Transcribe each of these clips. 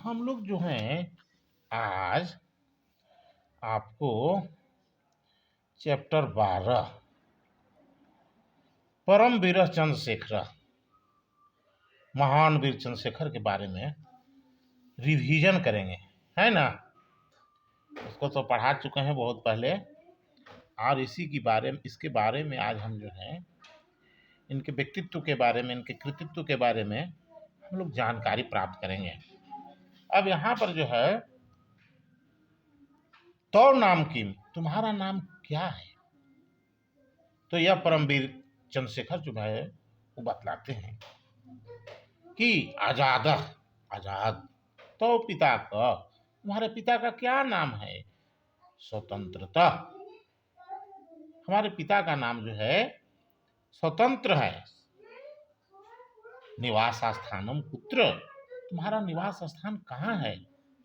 हम लोग जो हैं आज आपको चैप्टर 12 परम वीर चंद्रशेखर, महान वीर चंद्रशेखर के बारे में रिवीजन करेंगे, है ना। उसको तो पढ़ा चुके हैं बहुत पहले, और इसके बारे में आज हम जो है इनके व्यक्तित्व के बारे में, इनके कृतित्व के बारे में हम लोग जानकारी प्राप्त करेंगे। अब यहाँ पर जो है तो नाम की, तुम्हारा नाम क्या है, तो यह परमवीर चंद्रशेखर जो है वो बतलाते हैं कि आजाद आजाद, तो पिता का, तुम्हारे पिता का क्या नाम है, स्वतंत्रता। हमारे पिता का नाम जो है स्वतंत्र है। निवास स्थानम कुत्र, तुम्हारा निवास स्थान कहाँ है,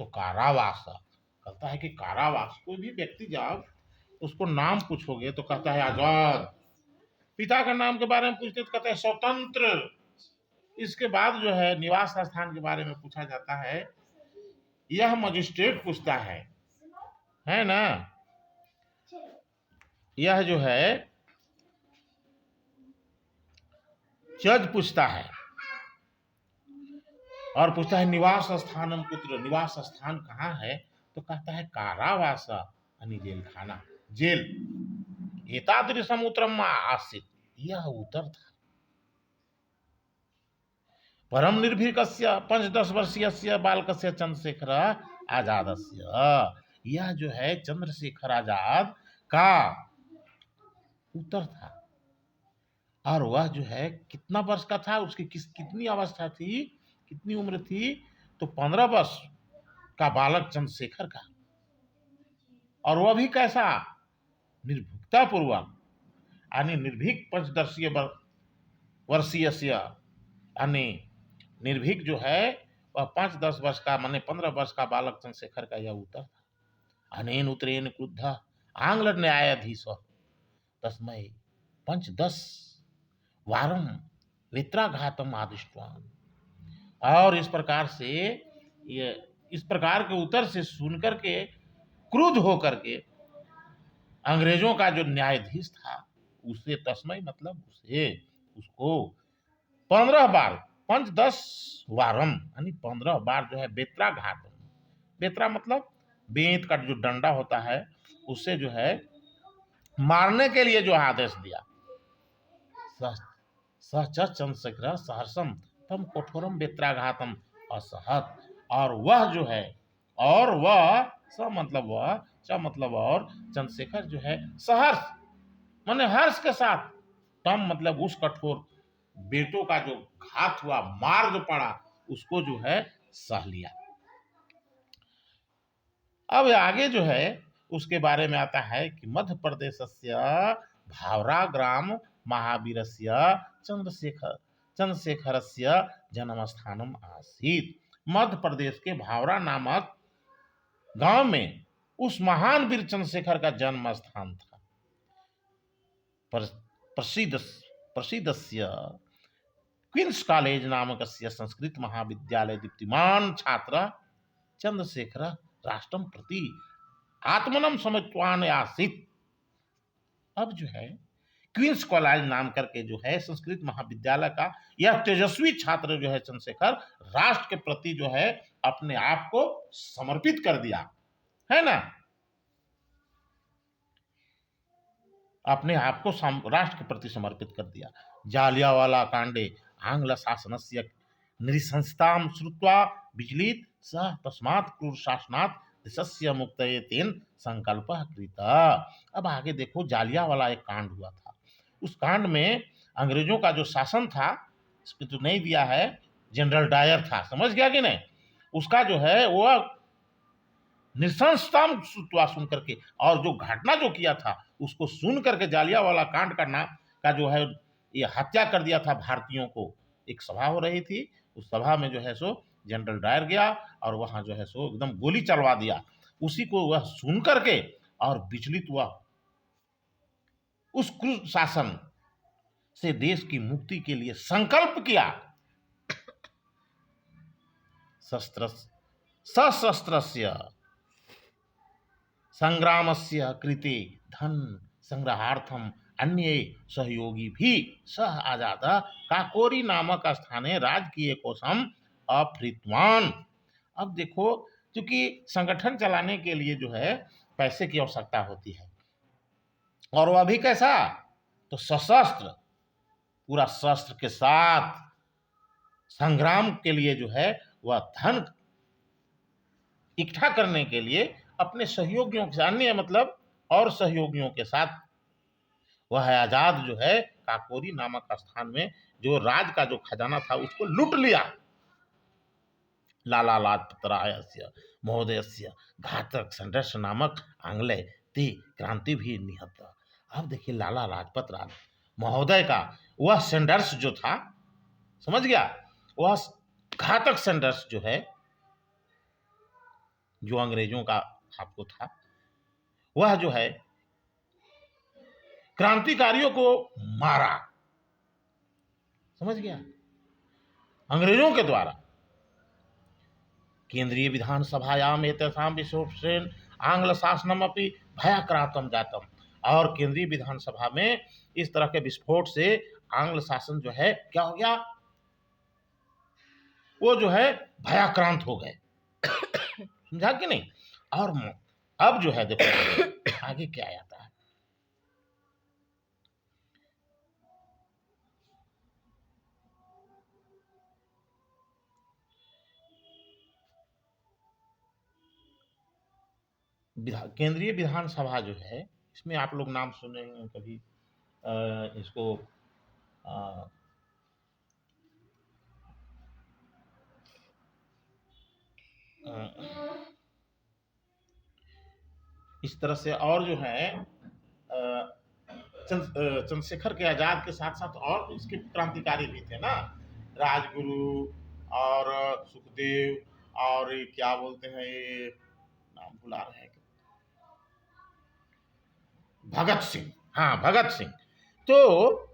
तो कारावास। कहता है कि कारावास। कोई भी व्यक्ति जब उसको नाम पूछोगे तो कहता है आजाद, पिता का नाम के बारे में पूछते तो कहता है स्वतंत्र। इसके बाद जो है निवास स्थान के बारे में पूछा जाता है, यह मजिस्ट्रेट पूछता है ना। यह जो है जज पूछता है और पूछता है निवास स्थानम कुत्र, निवास स्थान कहाँ है, तो कहता है कारावास यानी जेल खाना, जेल। एतादृशम उत्तरम आसीत, यह उत्तर था। परम निर्भीकस्य 5-10 वर्षीय बालकस्य चंद्रशेखर आजादस्य, यह जो है चंद्रशेखर आजाद का उत्तर था। और वह जो है कितना वर्ष का था, उसकी कितनी अवस्था थी, कितनी उम्र थी, तो 15 वर्ष का बालक चंद्रशेखर का। और वह भी कैसा, निर्भीकता पूर्वक, यानी निर्भीक 5 वर्षीय यानी निर्भीक जो है वह 5-10 वर्ष का, माने 15 वर्ष का बालक चंद्रशेखर का यह उत्तर था। अनेन उत्तरेण क्रुद्ध आंग्ल न्यायाधीश तस्मै 5-10 वारम वेत्राघातम आदिष्टवान। और इस प्रकार से, ये इस प्रकार के उत्तर से सुनकर के क्रुद्ध होकर के अंग्रेजों का जो न्यायाधीश था उसे, तस्मै मतलब उसे, उसको 15 बार, 5-10 वारम यानी 15 बार जो है बेत्राघात, बेत्रा मतलब बेंत का जो डंडा होता है उससे जो है मारने के लिए जो आदेश दिया। चंद्रशेखर सहर्षम तम कठोरम बेत्राघातम असहत, और वह जो है, और वह स मतलब वह, च मतलब और, चंद्रशेखर जो है सहर्ष माने हर्ष के साथ, तम मतलब उस कठोर बेटों का जो घात हुआ, मार जो पड़ा, उसको जो है सह लिया। अब आगे जो है उसके बारे में आता है कि मध्य प्रदेश भावरा ग्राम महावीरस्य चंद्रशेखरस्य जन्म स्थानम आसीत। मध्य प्रदेश के भावरा नामक गांव में उस महान वीर चंद्रशेखर का जन्म स्थान था। प्रसिद्धस्य क्वींस कॉलेज नामक संस्कृत महाविद्यालय दीप्तिमान छात्र चंद्रशेखर राष्ट्रम प्रति आत्मनम समत्वान आसीत। अब जो है क्वींस कॉलेज नाम करके जो है संस्कृत महाविद्यालय का यह तेजस्वी छात्र जो है चंद्रशेखर, राष्ट्र के प्रति जो है अपने आप को समर्पित कर दिया, है ना। अपने आप को राष्ट्र के प्रति समर्पित कर दिया। जालियावाला कांडे आंग्ल शासनस्य नृशंसतां श्रुत्वा विचलित सः तस्मात् क्रूर शासनात् देशस्य मुक्तये तेन संकल्पः कृतः। अब आगे देखो, जालियावाला एक कांड हुआ था। उस कांड में अंग्रेजों का जो शासन था, इसमें तो नहीं दिया है, जनरल डायर था, समझ गया कि नहीं। उसका जो है वह नृशंसतां श्रुत्वा सुन करके, और जो घटना जो किया था उसको सुन करके, जालियावाला कांड का नाम का जो है ये हत्या कर दिया था भारतीयों को। एक सभा हो रही थी, उस सभा में जो है सो जनरल डायर गया और वहां जो है सो एकदम गोली चलवा दिया। उसी को वह सुन करके और विचलित हुआ, उस क्रूर शासन से देश की मुक्ति के लिए संकल्प किया। शस्त्र सशस्त्रस्य संग्रामस्य कृते धन संग्रहार्थम अन्य सहयोगी भी सह आजाद काकोरी नामक स्थाने राजकीय कोशम अफृतवान। अब देखो, क्योंकि संगठन चलाने के लिए जो है पैसे की आवश्यकता होती है, और वह भी कैसा, तो सशस्त्र, पूरा शस्त्र के साथ संग्राम के लिए जो है वह धन इकट्ठा करने के लिए अपने सहयोगियों के साथ, अन्य मतलब और सहयोगियों के साथ वह आजाद जो है काकोरी नामक स्थान में जो राज का जो खजाना था उसको लूट लिया। लाला लाजपत रायस्य महोदयस्य घातक संघर्ष नामक आंग्लेय ते क्रांति भी निहत। अब देखिए, लाला लाजपत राय महोदय का वह संघर्ष जो था, समझ गया, वह घातक संघर्ष जो है, जो अंग्रेजों का आपको था, वह जो है क्रांतिकारियों को मारा, समझ गया, अंग्रेजों के द्वारा। केंद्रीय विधानसभायाम एतेषां विशेषेण आंग्ल शासनम अपि भयाक्रांतं जातम। और केंद्रीय विधानसभा में इस तरह के विस्फोट से आंग्ल शासन जो है क्या हो गया, वो जो है भयाक्रांत हो गए। समझा कि नहीं। और अब जो है देखो आगे क्या आता है। केंद्रीय विधानसभा जो है, इसमें आप लोग नाम सुने हैं कभी, इसको इस तरह से, और जो है चंद्रशेखर के आजाद के साथ साथ और इसके क्रांतिकारी भी थे ना, राजगुरु और सुखदेव और ये क्या बोलते हैं, ये नाम भुला रहे हैं, भगत सिंह, हाँ भगत सिंह, तो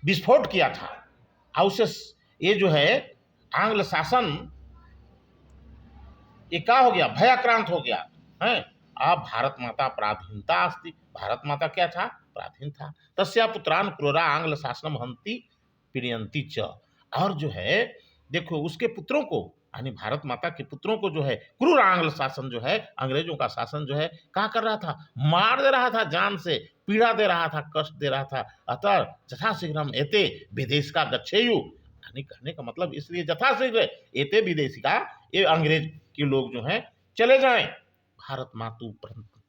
विस्फोट किया था। और उससे ये जो है आंग्ल शासन ये क्या हो गया, भयाक्रांत हो गया है। अब भारत माता पराधीनता अस्ति, भारत माता क्या था, पराधीन था। तस्या पुत्रान क्रूरा आंग्ल शासनम हंति पीड़यन्ति च। और जो है देखो, उसके पुत्रों को, यानी भारत माता के पुत्रों को जो है क्रूर आंग्ल शासन जो है, अंग्रेजों का शासन जो है क्या कर रहा था, मार दे रहा था, जान से पीड़ा दे रहा था, कष्ट दे रहा था। अतः यथाशीघ्रम एते विदेश का गच्छेयु, यानी कहने का मतलब इसलिए यथाशीघ्र एते विदेशी का, ये अंग्रेज के लोग जो हैं चले जाएं, भारत मातु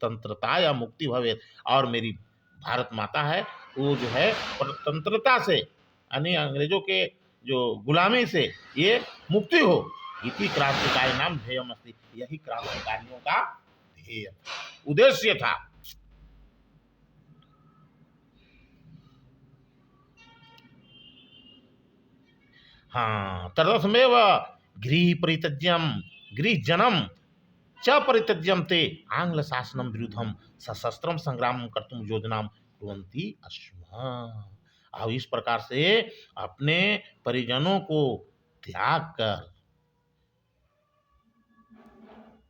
तंत्रता या मुक्ति भवे, और मेरी भारत माता है वो जो है स्वतंत्रता से, यानी अंग्रेजों के जो गुलामी से ये मुक्ति हो। इति क्रांतिकारी नाम ध्येयम अस्ति, यही क्रांतिकारियों का ध्येय उद्देश्य था। हाँ, तदर्थमेव गृह परित्यज्यम गृह जनम च परित्यज्यम ते आंग्ल शासनम विरुद्धम सशस्त्रम संग्राम कर्तुम योजना कुर्वन्ति अस्म। अब इस प्रकार से अपने परिजनों को त्याग कर,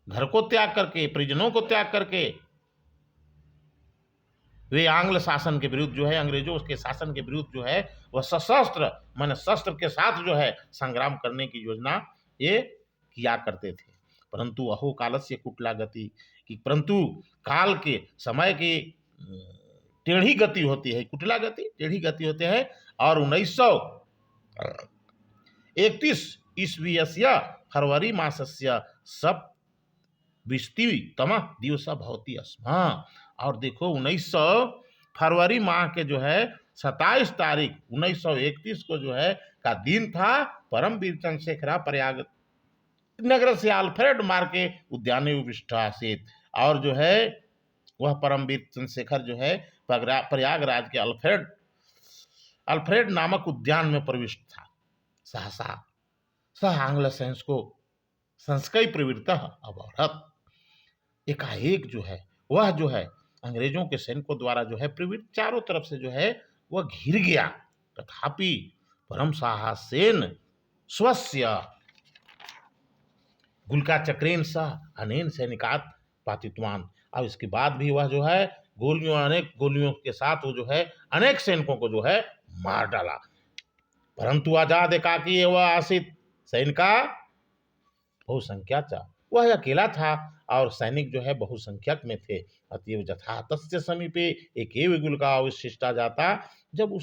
घर को त्याग करके, परिजनों को त्याग करके, वे आंग्ल शासन के विरुद्ध जो है, अंग्रेजों के शासन के विरुद्ध जो है वह सशस्त्र माने शस्त्र के साथ जो है संग्राम करने की योजना ये किया करते थे। परंतु अहो कालस्य कुटला गति, कि परंतु काल के समय की टेढ़ी गति होती है, कुटला गति, टेढ़ी गति होते हैं। और 1931 ईस्वीयस्य फरवरी मासस्य सप्तविंशतितम दिवस भवति स्म। और देखो 1900 फरवरी माह के जो है 27 तारीख 1931 को जो है का दिन था। परमवीर चंद्रशेखर प्रयाग नगर से अल्फ्रेड मार्ग के उद्यान विष्ठासित, और जो है वह परमवीर चंद्रशेखर जो है प्रयागराज के अल्फ्रेड नामक उद्यान में प्रविष्ट था। सहसा सह आंग्ल सैंस को संस्कई प्रवृत्त अवरत, एकाएक जो है वह जो है अंग्रेजों के सैनिकों द्वारा जो है प्रवृत्त चारों तरफ से जो है वह घिर गया। तथापि परम साहसेन स्वस्य गुलका चक्रेन सह अनेन सैनिकात पातितवान। अब इसके बाद भी वह जो है अनेक गोलियों के साथ वो जो है अनेक सैनिकों को जो है मार डाला। परंतु आजाद एकाकी वह आसित सैनिका बहुसंख्या था, वह अकेला था और सैनिक जो है बहुसंख्यक में थे। अतएव जथा तस्य समीपे एक गुलका अवशिष्टा जाता। जब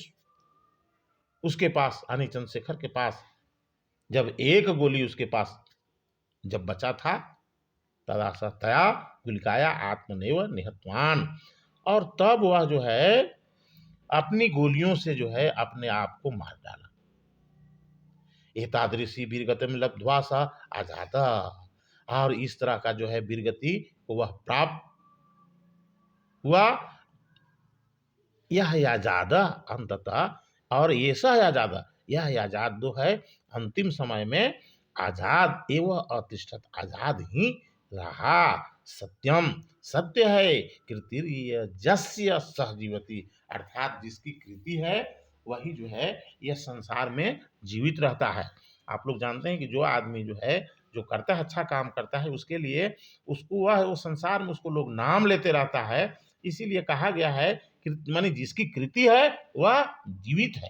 उसके पास यानी चंद्रशेखर के पास जब एक गोली उसके पास जब बचा था, तदा स तया गुलिकाया आत्मनेव निहत्वान, और तब वह जो है अपनी गोलियों से जो है अपने आप को मार डाला। एतादृशी वीरगतिम लब्ध्वा स आजाद, और इस तरह का जो है वीरगति को वह प्राप्त हुआ। यह आजाद अंततः, और ऐसा आजाद, यह आजाद जो है अंतिम समय में आजाद एवं अतिष्ठत, आजाद ही रहा। सत्यम, सत्य है, कृति जस्य सहजीवती, अर्थात जिसकी कृति है वही जो है यह संसार में जीवित रहता है। आप लोग जानते हैं कि जो आदमी जो है जो करता है अच्छा काम करता है उसके लिए उसको वह वो संसार में उसको लोग नाम लेते रहता है। इसीलिए कहा गया है मानी जिसकी कृति है वह जीवित है।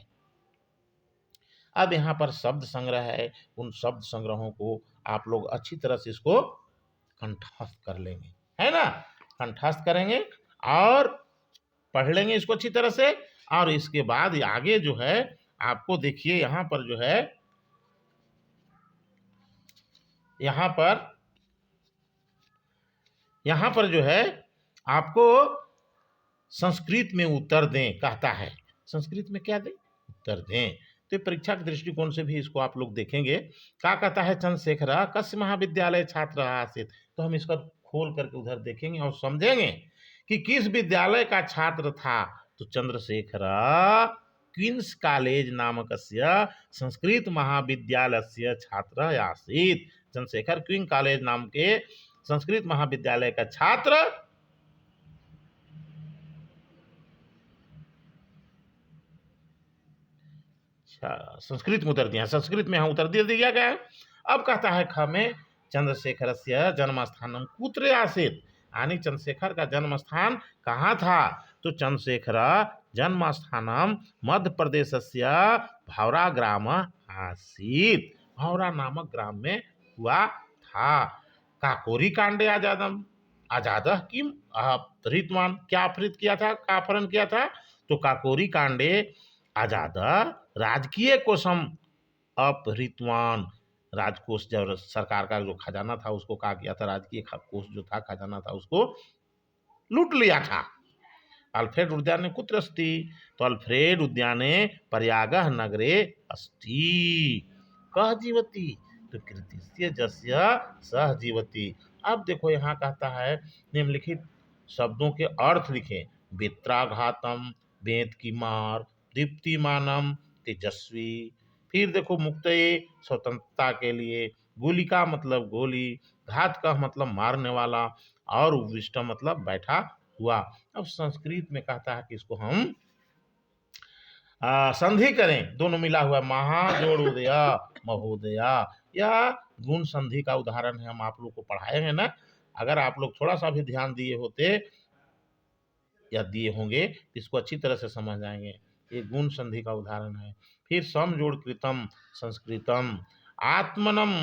अब यहाँ पर शब्द संग्रह है, उन शब्द संग्रहों को आप लोग अच्छी तरह से इसको कंठस्थ कर लेंगे, है ना, कंठस्थ करेंगे और पढ़ लेंगे इसको अच्छी तरह से। और इसके बाद आगे जो है आपको देखिए यहाँ पर जो है यहाँ पर जो है आपको संस्कृत में उत्तर दें कहता है। संस्कृत में क्या दें? उत्तर दें। तो परीक्षा के दृष्टिकोण से भी इसको आप लोग देखेंगे। क्या कहता है? चंद्रशेखर कस्य महाविद्यालय छात्र आसित। तो हम इसका खोल करके उधर देखेंगे और समझेंगे कि किस विद्यालय का छात्र था। तो चंद्रशेखर क्वींस कॉलेज नामकस्य संस्कृत महाविद्यालयस्य छात्र आसीत्। चंद्रशेखर क्वींस कॉलेज नाम के संस्कृत महाविद्यालय का छात्र संस्कृत में उत्तर दिया, संस्कृत में यहाँ उत्तर दे दिया गया। अब कहता है ख में चंद्रशेखर से जन्म स्थान कुत्र आसीत्, यानी चंद्रशेखर का जन्म स्थान कहाँ था। तो चंद्रशेखर जन्म स्थान मध्य प्रदेश से भावरा ग्राम आसीत्, भावरा नामक ग्राम में हुआ था। काकोरी कांडे आजादम, आजाद किम अपहृतवान, क्या अपहृत किया था, क्या अपहरण किया था। तो काकोरी कांडे आजाद राजकीय कोषम अपहृतवान, राजकोष जब सरकार का जो खजाना था उसको क्या किया था, राजकीय कोष जो था खजाना था उसको लूट लिया था। अल्फ्रेड उद्याने कुत्र अस्ति, तो अल्फ्रेड उद्याने प्रयागः नगरे अस्ति। कह जीवती, तो कृतिस्य जस्य सह जीवती। अब देखो यहाँ कहता है निम्नलिखित शब्दों के अर्थ लिखें। बेत्राघातम, बेत की मार, दीप्तिमानम तेजस्वी। फिर देखो मुक्तये स्वतंत्रता के लिए, गोलिका मतलब गोली, घात का मतलब मारने वाला, और उपविष्ट मतलब बैठा हुआ। अब संस्कृत में कहता है कि इसको हम संधि करें, दोनों मिला हुआ महाजोड़ोदय महोदय, यह गुण संधि का उदाहरण है। हम आप लोग को पढ़ाए हैं ना, अगर आप लोग थोड़ा सा भी ध्यान दिए होते या दिए होंगे तो इसको अच्छी तरह से समझ जाएंगे। ये गुण संधि का उदाहरण है। फिर समजोड़ कृतम संस्कृतम, आत्मनम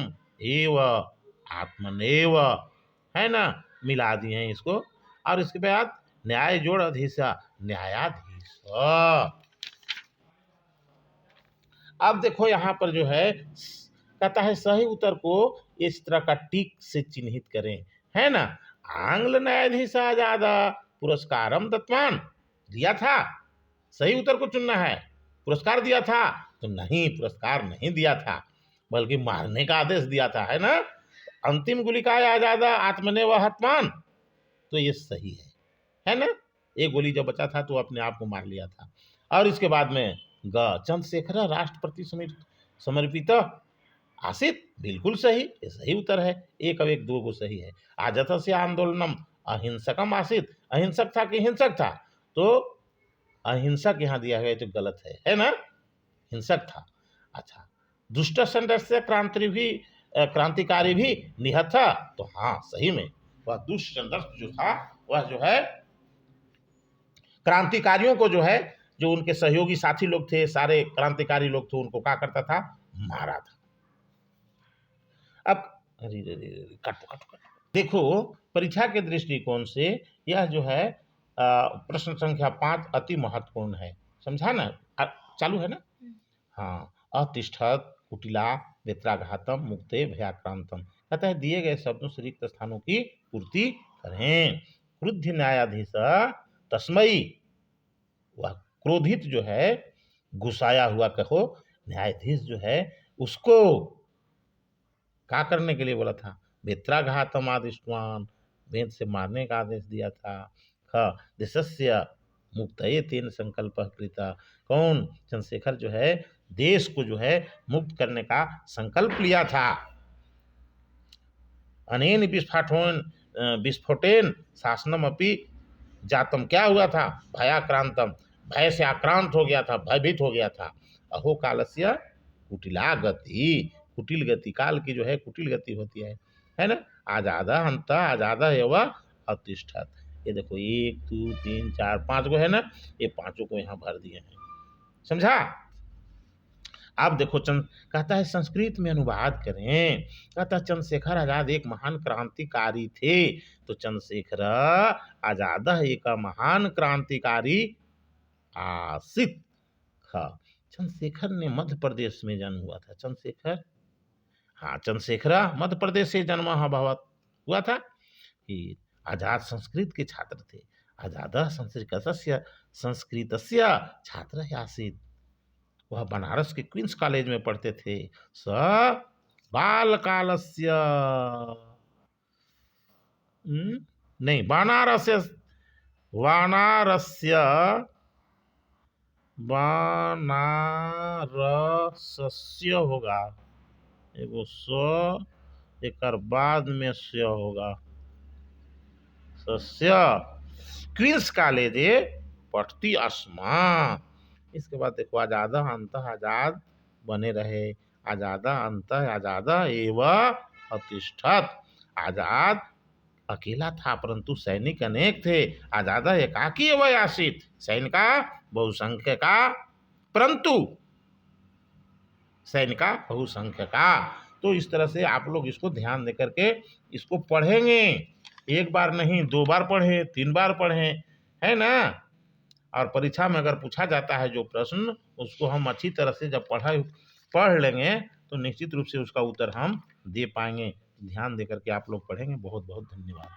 एव आत्मनेव, है ना, मिला दिए हैं इसको। और इसके बाद न्याय जोड़ अधीशा, न्यायाधीश। अब देखो यहाँ पर जो है कहता है सही उत्तर को इस तरह का टिक से चिन्हित करें, है ना। आंग्ल न्यायाधीश आजाद पुरस्कारम दत्तवान, दिया था, सही उत्तर को चुनना है। पुरस्कार दिया था तो नहीं, पुरस्कार नहीं दिया था बल्कि मारने का आदेश दिया था, है ना। अंतिम गुलिका आजाद आत्मनेव हतवान, तो ये सही है ना। एक गोली जब बचा था तो अपने आप को मार लिया था। और इसके बाद में चंद्रशेखर राष्ट्रपति समर्पित आसित, बिल्कुल सही, ये सही उत्तर है। एक अब एक दो को सही है। आजत से आंदोलनम अहिंसकम आसित, अहिंसक था कि हिंसक था, तो अहिंसक यहाँ दिया गया तो गलत है ना, हिंसक था। अच्छा, दुष्ट संडस्य क्रांति भी क्रांतिकारी भी निहत था। तो हाँ, सही में वह दुष्यंत जो था वह जो है क्रांतिकारियों को जो है, जो उनके सहयोगी साथी लोग थे, सारे क्रांतिकारी लोग थे, उनको क्या करता था, मारा था। अब अरे अरे अरे, काटो काटो काटो। देखो, परीक्षा के दृष्टिकोण से यह जो है प्रश्न संख्या 5 अति महत्वपूर्ण है। समझा ना? चालू है ना? हाँ। अतिष्ठत कुटिला वेत्राघातम मुक्ते भयाक्रांतम, कहता है दिए गए शब्दों से रिक्त स्थानों की पूर्ति करें। क्रुद्ध न्यायाधीश तस्मयी, वह क्रोधित जो है, गुस्साया हुआ कहो न्यायाधीश जो है, उसको क्या करने के लिए बोला था, वेत्राघातम आदिष्टवान, वेद से मारने का आदेश दिया था। ख देशस्य मुक्तये तेन संकल्प कृता, कौन, चंद्रशेखर जो है देश को जो है मुक्त करने का संकल्प लिया था। अनेन विस्फोटेन शासनम अपि जातम, क्या हुआ था, भयाक्रांतम, भय से आक्रांत हो गया था, भयभीत हो गया था। अहो कालस्य कुटिला गति, कुटिल गति, काल की जो है कुटिल गति होती है ना। आजादा अंत आजादा एवं अतिष्ठत, ये देखो 1 2 3 4 5 गो है ना, ये पांचों को यहाँ भर दिए हैं। समझा? आप देखो कहता है संस्कृत में अनुवाद करें। कहता है चंद्रशेखर आजाद एक महान क्रांतिकारी थे। तो चंद्रशेखर आजाद एक महान क्रांतिकारी आसित। हाँ, चंद्रशेखर ने मध्य प्रदेश में जन्म हुआ था। चंद्रशेखर, हाँ, चंद्रशेखर मध्य प्रदेश से जन्म हुआ था। कि आजाद संस्कृत के छात्र थे। आजाद संस्कृतस्य छात्र आसीत्, वह बनारस के क्वींस कॉलेज में पढ़ते थे। स बाल कालस्य नहीं, बनारस्य बनारसस्य होगा, एगो स एक बाद में स्य होगा, सस्य क्वींस कॉलेज पढ़ती अस्मा। इसके बाद देखो आजाद अंत आजाद बने रहे, आजाद अंत आजाद एवं अतिष्ठत। आजाद अकेला था परंतु सैनिक अनेक थे। आजाद एकाकी एवं आसित, सैनिका बहुसंख्य का परंतु सैनिका बहुसंख्य का। तो इस तरह से आप लोग इसको ध्यान दे करके इसको पढ़ेंगे। एक बार नहीं, 2 बार पढ़े, 3 बार पढ़े, है ना। और परीक्षा में अगर पूछा जाता है जो प्रश्न, उसको हम अच्छी तरह से जब पढ़ लेंगे तो निश्चित रूप से उसका उत्तर हम दे पाएंगे। ध्यान दे करके आप लोग पढ़ेंगे। बहुत बहुत धन्यवाद।